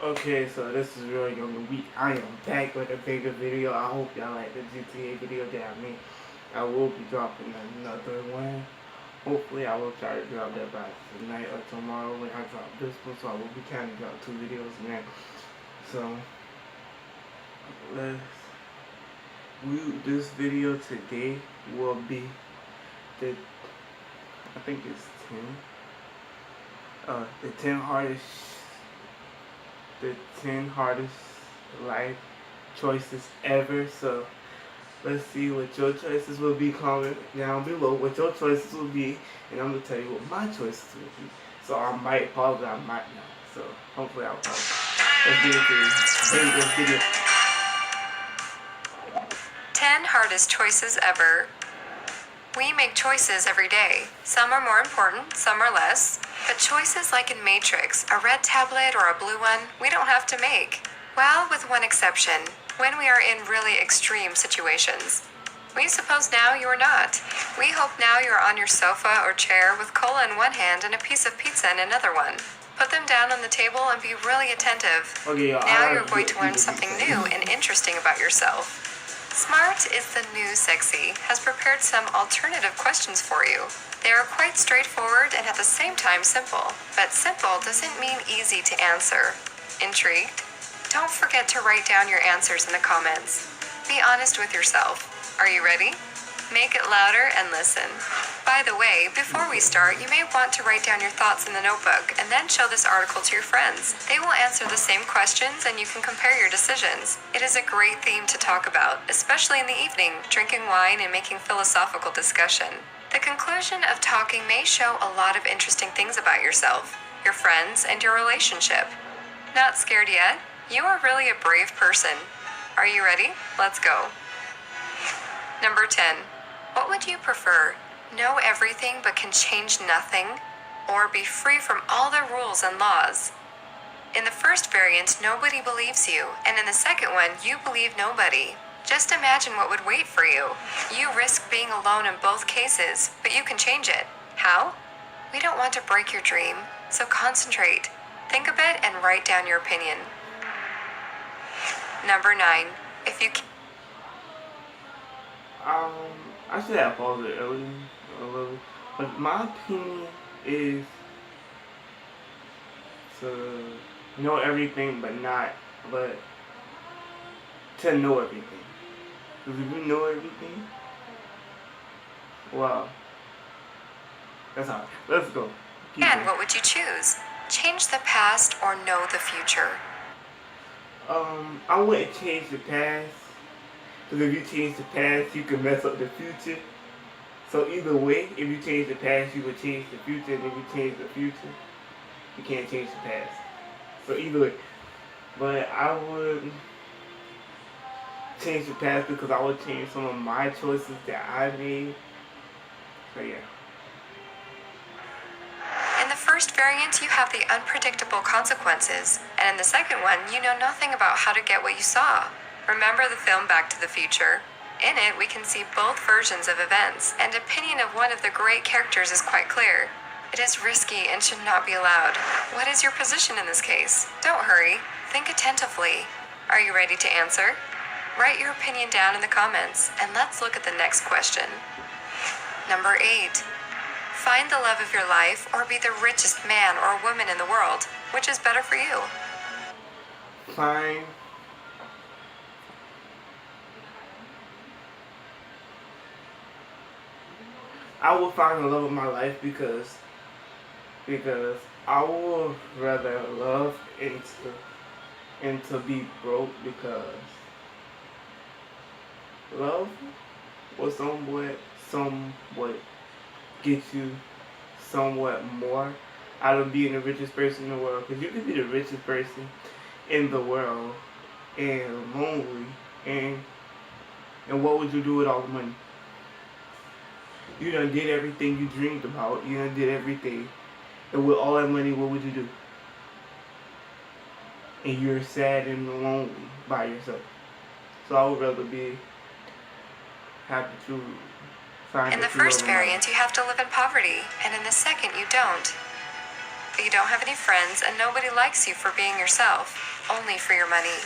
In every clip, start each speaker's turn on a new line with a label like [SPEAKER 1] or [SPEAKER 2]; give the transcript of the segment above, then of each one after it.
[SPEAKER 1] Okay, so this is Real Young Week. I am back with a bigger video. I hope y'all like the GTA video that I made. I will be dropping another one. Hopefully I will try to drop that by tonight or tomorrow when I drop this one. So I will be trying to drop 2 videos now. So let's this video today will be the I think it's 10 hardest life choices ever. So let's see what your choices will be. Comment down below what your choices will be, and I'm gonna tell you what my choices will be. So I might pause, I might not. So hopefully I'll pause. Let's get into this video.
[SPEAKER 2] 10 hardest choices ever. We make choices every day. Some are more important, some are less. But choices like in Matrix, a red tablet or a blue one, we don't have to make. Well, with one exception, when we are in really extreme situations. We suppose now you are not. We hope now you are on your sofa or chair with cola in one hand and a piece of pizza in another one. Put them down on the table and be really attentive.
[SPEAKER 1] Okay,
[SPEAKER 2] Now you're going to learn something new and interesting about yourself. Smart is the new sexy has prepared some alternative questions for you. They are quite straightforward and at the same time simple. But simple doesn't mean easy to answer. Intrigued? Don't forget to write down your answers in the comments. Be honest with yourself. Are you ready? Make it louder and listen. By the way, before we start, you may want to write down your thoughts in the notebook and then show this article to your friends. They will answer the same questions and you can compare your decisions. It is a great theme to talk about, especially in the evening, drinking wine and making philosophical discussion. The conclusion of talking may show a lot of interesting things about yourself, your friends, and your relationship. Not scared yet? You are really a brave person. Are you ready? Let's go. Number 10. What would you prefer? Know everything but can change nothing? Or be free from all the rules and laws? In the first variant, nobody believes you, and in the second one, you believe nobody. Just imagine what would wait for you. You risk being alone in both cases, but you can change it. How? We don't want to break your dream, so concentrate. Think a bit and write down your opinion. Number 9. If you
[SPEAKER 1] I should have paused it earlier a little, but my opinion is to know everything, but to know everything. Because if you know everything, wow, that's hard. Let's go.
[SPEAKER 2] And what would you choose? Change the past or know the future?
[SPEAKER 1] I wouldn't change the past. Because if you change the past, you can mess up the future. So either way, if you change the past, you would change the future. And if you change the future, you can't change the past. So either way. But I would change the past because I would change some of my choices that I made. So yeah.
[SPEAKER 2] In the first variant, you have the unpredictable consequences. And in the second one, you know nothing about how to get what you saw. Remember the film Back to the Future? In it, we can see both versions of events, and opinion of one of the great characters is quite clear. It is risky and should not be allowed. What is your position in this case? Don't hurry. Think attentively. Are you ready to answer? Write your opinion down in the comments, and let's look at the next question. Number 8. Find the love of your life or be the richest man or woman in the world. Which is better for you?
[SPEAKER 1] Fine. I will find the love of my life because I would rather love and to be broke, because love will somewhat get you somewhat more out of being the richest person in the world. Because you can be the richest person in the world and lonely, and what would you do with all the money? You done did everything you dreamed about. You done did everything. And with all that money, what would you do? And you're sad and lonely by yourself. So I would rather be happy to find.
[SPEAKER 2] In the first variant, you have to live in poverty, and in the second, you don't. but you don't have any friends and nobody likes you for being yourself, only for your money.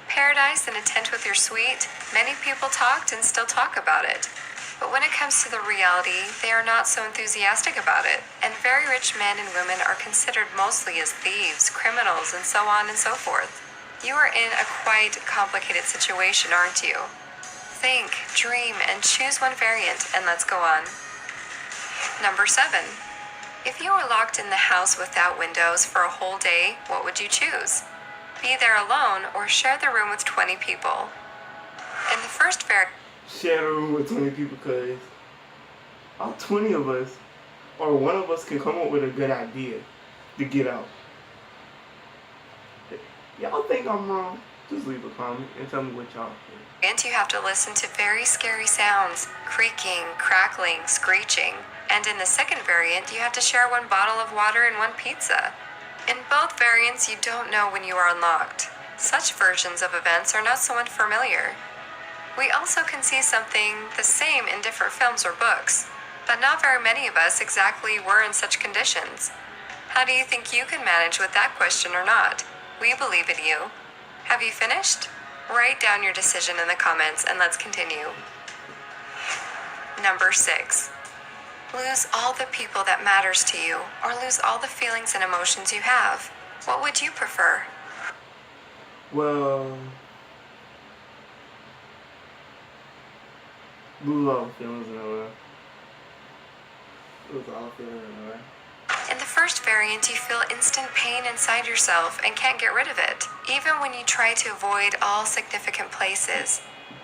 [SPEAKER 2] Paradise in a tent with your suite, many people talked and still talk about it. But when it comes to the reality, they are not so enthusiastic about it, and very rich men and women are considered mostly as thieves, criminals, and so on and so forth. You are in a quite complicated situation, aren't you? Think, dream, and choose one variant, and let's go on. Number 7. If you were locked in the house without windows for a whole day, what would you choose? Be there alone or share the room with 20 people? In the first variant,
[SPEAKER 1] Share a room with 20 people because all 20 of us, or one of us, can come up with a good idea to get out. Y'all think I'm wrong? Just leave a comment and tell me what y'all think.
[SPEAKER 2] you have to listen to very scary sounds, creaking, crackling, screeching. And in the second variant, you have to share one bottle of water and one pizza. In both variants, you don't know when you are unlocked. Such versions of events are not so unfamiliar. We also can see something the same in different films or books, but not very many of us exactly were in such conditions. How do you think you can manage with that question or not? We believe in you. Have you finished? Write down your decision in the comments and let's continue. Number 6. Lose all the people that matters to you, or lose all the feelings and emotions you have. What would you prefer?
[SPEAKER 1] Well, lose all the feelings in a way. Lose all the feelings in a way.
[SPEAKER 2] In the first variant, you feel instant pain inside yourself and can't get rid of it, even when you try to avoid all significant places.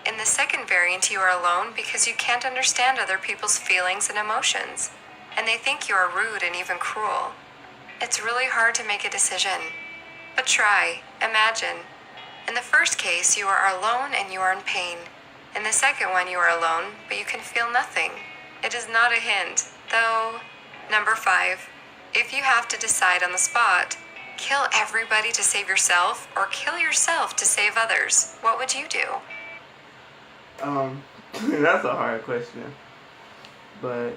[SPEAKER 2] In the second variant, you are alone because you can't understand other people's feelings and emotions, and they think you are rude and even cruel. It's really hard to make a decision. But try, imagine. In the first case, you are alone and you are in pain. In the second one, you are alone, but you can feel nothing. It is not a hint, though. Number 5. If you have to decide on the spot, kill everybody to save yourself or kill yourself to save others, what would you do?
[SPEAKER 1] That's a hard question, but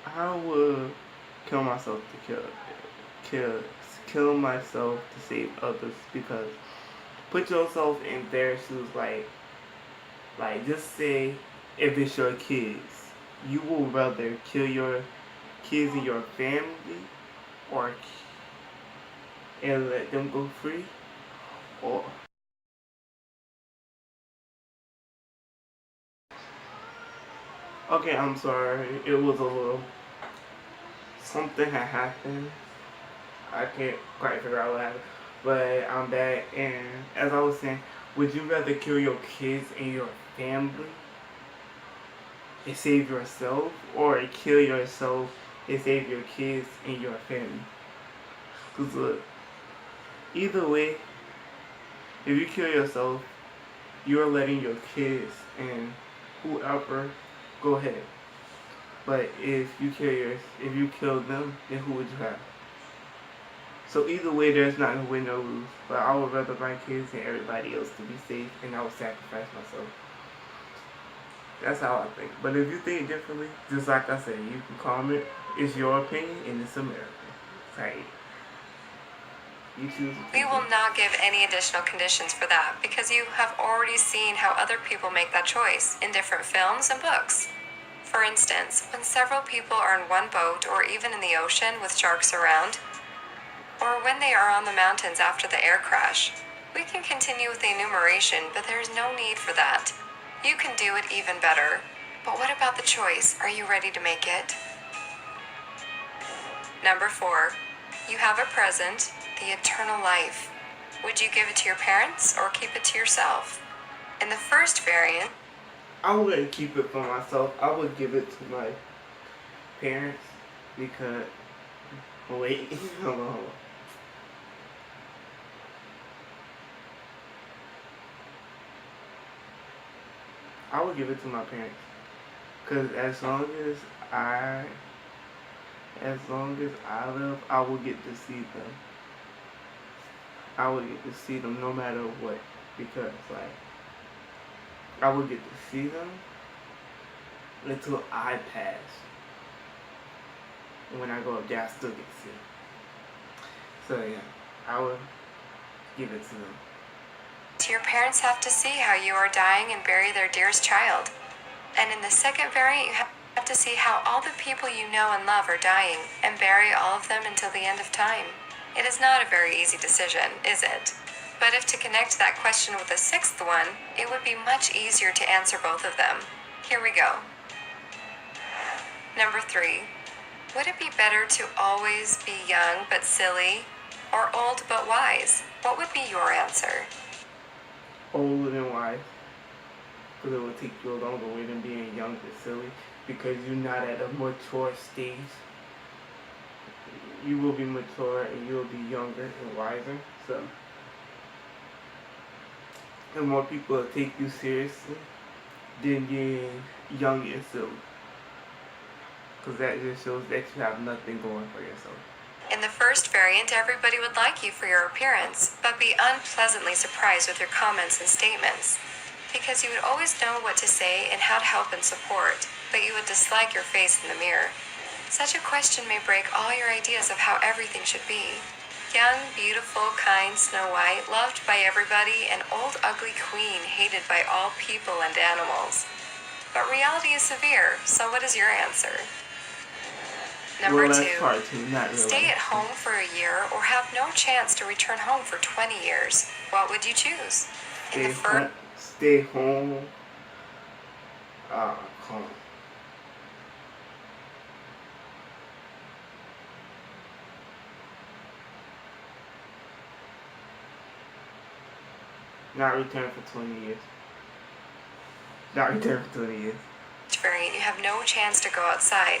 [SPEAKER 1] I would kill myself to kill myself to save others, because put yourself in their shoes, like just say if it's your kids, you will rather kill your kids and your family or and let them go free, or okay, I'm sorry, it was a little something had happened. I can't quite figure out what happened, but I'm back. And as I was saying, would you rather kill your kids and your family and save yourself, or kill yourself and save your kids and your family? Because look, either way, if you kill yourself, you're letting your kids and whoever go ahead. But if you kill them, then who would you have? So either way, there's not no win, no lose. But I would rather my kids and everybody else to be safe, and I would sacrifice myself. That's how I think. But if you think differently, just like I said, you can comment. It's your opinion, and it's America. Right. You choose.
[SPEAKER 2] We will not give any additional conditions for that because you have already seen how other people make that choice in different films and books. For instance, when several people are in one boat or even in the ocean with sharks around, or when they are on the mountains after the air crash, we can continue with the enumeration, but there is no need for that. You can do it even better. But what about the choice? Are you ready to make it? Number 4. You have a present, the eternal life. Would you give it to your parents or keep it to yourself? In the first variant,
[SPEAKER 1] I wouldn't keep it for myself. I would give it to my parents because. Wait, hold on. I would give it to my parents, because as long as I live, I will get to see them. I will get to see them no matter what, because I will get to see them until I pass. And when I go up there, I still get to see. So yeah, I would give it to them.
[SPEAKER 2] Your parents have to see how you are dying and bury their dearest child. And in the second variant, you have to see how all the people you know and love are dying and bury all of them until the end of time. It is not a very easy decision, is it? But if to connect that question with the sixth one, it would be much easier to answer both of them. Here we go. Number 3. Would it be better to always be young but silly, or old but wise? What would be your answer?
[SPEAKER 1] Old and wise. Because it will take you a longer way than being young and silly. Because you're not at a mature stage. You will be mature and you will be younger and wiser. So, and more people will take you seriously than being young and silly. Because that just shows that you have nothing going for yourself.
[SPEAKER 2] In the first variant, everybody would like you for your appearance, but be unpleasantly surprised with your comments and statements. Because you would always know what to say and how to help and support, but you would dislike your face in the mirror. Such a question may break all your ideas of how everything should be. Young, beautiful, kind Snow White, loved by everybody, and old ugly queen, hated by all people and animals. But reality is severe, so what is your answer? Number 2, stay at home for a year or have no chance to return home for 20 years. What would you choose?
[SPEAKER 1] Stay home. Come on. Not return for 20 years. Not return for 20 years.
[SPEAKER 2] Variant, you have no chance to go outside.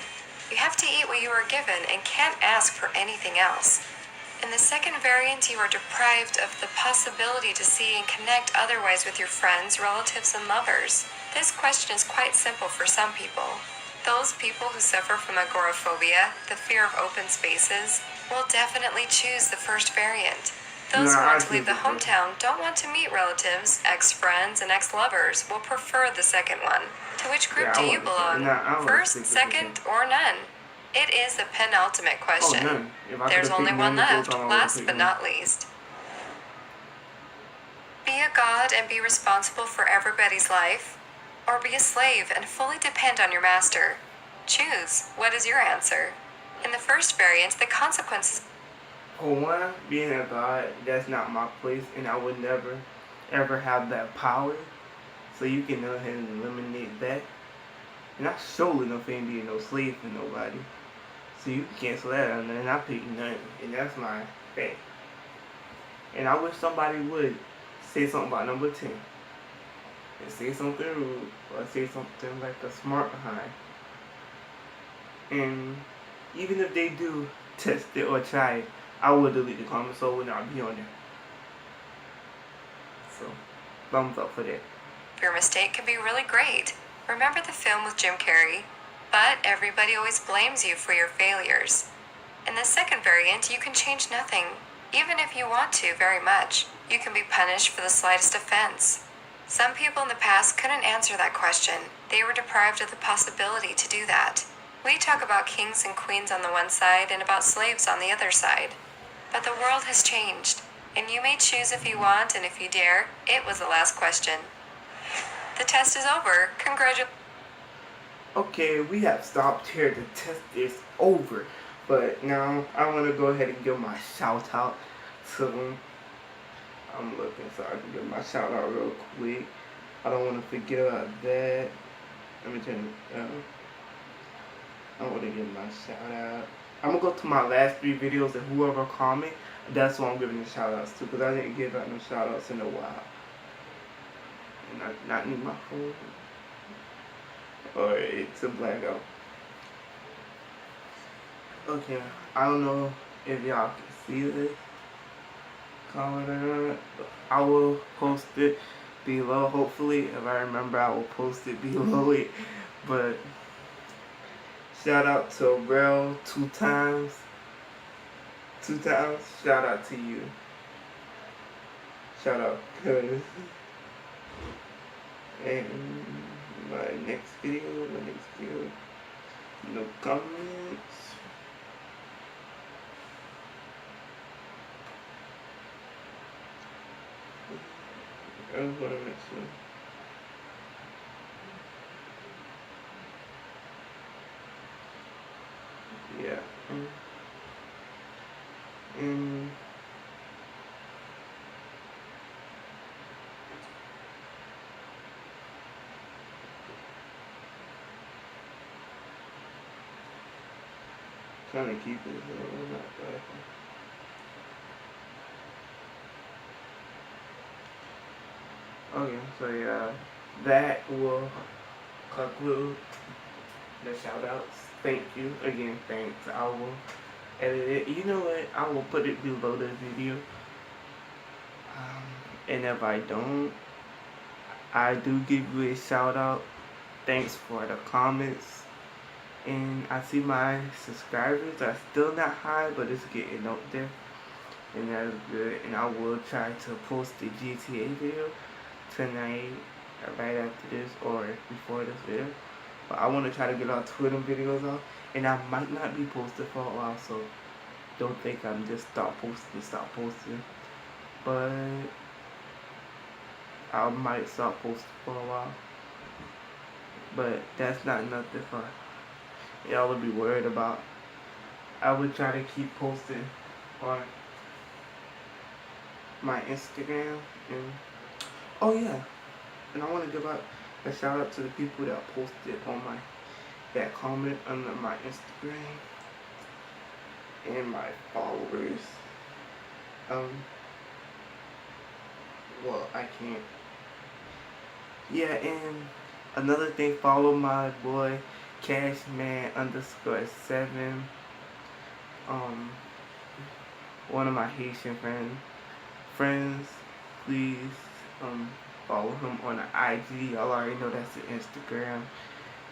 [SPEAKER 2] You have to eat what you are given and can't ask for anything else. In the second variant, you are deprived of the possibility to see and connect otherwise with your friends, relatives, and lovers. This question is quite simple for some people. Those people who suffer from agoraphobia, the fear of open spaces, will definitely choose the first variant. Those who want to leave the hometown, don't want to meet relatives, ex-friends, and ex-lovers will prefer the second one. To which group do you belong? First, second, or none? It is the penultimate question.
[SPEAKER 1] None.
[SPEAKER 2] There's only one left, last but not least. Be a god and be responsible for everybody's life, or be a slave and fully depend on your master. Choose. What is your answer? In the first variant, the consequences...
[SPEAKER 1] For one, being a god, that's not my place, and I would never, ever have that power. So you can go ahead and eliminate that. And I surely don't think being no slave for nobody. So you can cancel that out, and I pick none. And that's my thing. And I wish somebody would say something about number 10. And say something rude, or say something like a smart behind. And even if they do test it or try it, I would delete the comment so it would not be on there. So, thumbs up for that.
[SPEAKER 2] Your mistake can be really great. Remember the film with Jim Carrey? But everybody always blames you for your failures. In the second variant, you can change nothing. Even if you want to very much, you can be punished for the slightest offense. Some people in the past couldn't answer that question. They were deprived of the possibility to do that. We talk about kings and queens on the one side and about slaves on the other side. But the world has changed, and you may choose if you want and if you dare. It was the last question. The test is over. Congratulations.
[SPEAKER 1] Okay, we have stopped here. The test is over. But now I want to go ahead and give my shout out to them. I'm looking so I can give my shout out real quick. I don't want to forget about that. Let me turn it down. I want to give my shout out. I'm going to go to my last 3 videos and whoever comment, that's what I'm giving the shout outs to. Because I didn't give out no shout outs in a while. And not need my phone. Or it's a blackout. Okay, I don't know if y'all can see this comment or not. I will post it below. Hopefully, if I remember, I will post it below it. But shout out to Rel 2 times. 2 times. Shout out to you. Shout out, cuz. And my next video, no comments. I just want to make sure. Yeah. And trying to keep it not bad. Okay, so yeah, that will conclude the shout outs. Thank you again. Thanks. I will edit it. You know what? I will put it below the video. And if I don't, I do give you a shout out. Thanks for the comments. And I see my subscribers are still not high, but it's getting up there. And that is good. And I will try to post the GTA video tonight, right after this, or before this video. But I want to try to get our Twitter videos off. And I might not be posted for a while, so don't think I'm just stop posting. But I might stop posting for a while. But that's not nothing for y'all to be worried about. I would try to keep posting on my Instagram. And oh yeah, and I want to give out a shout out to the people that posted on that comment under my Instagram and my followers. Well, I can't. Yeah, and another thing, follow my boy Cashman_7. One of my Haitian friends, please follow him on the IG. Y'all already know that's the Instagram.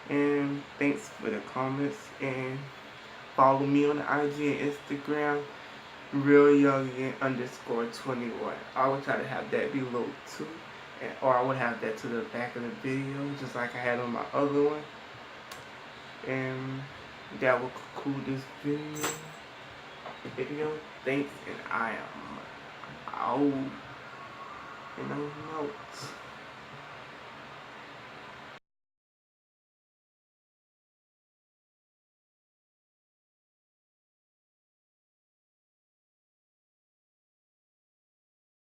[SPEAKER 1] And thanks for the comments, and follow me on the IG and Instagram, realyoungin_21. I would try to have that below too, or I would have that to the back of the video, just like I had on my other one. And that will conclude this video. Thanks, and I am out. And I'm out.